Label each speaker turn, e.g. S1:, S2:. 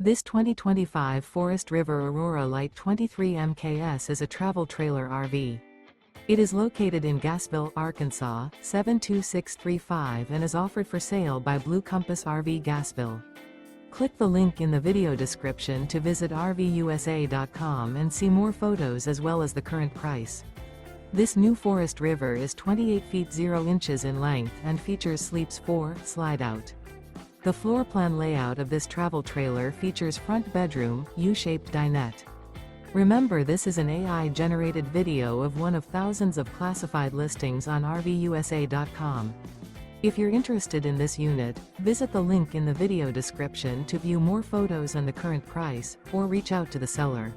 S1: This 2025 Forest River Aurora Light 23 MKS is a travel trailer RV. It is located in Gassville, Arkansas, 72635 and is offered for sale by Blue Compass RV Gassville. Click the link in the video description to visit RVUSA.com and see more photos as well as the current price. This new Forest River is 28 feet 0 inches in length and features sleeps 4, Slideout. The floor plan layout of this travel trailer features front bedroom, U-shaped dinette. Remember, this is an AI-generated video of one of thousands of classified listings on RVUSA.com. If you're interested in this unit, visit the link in the video description to view more photos and the current price, or reach out to the seller.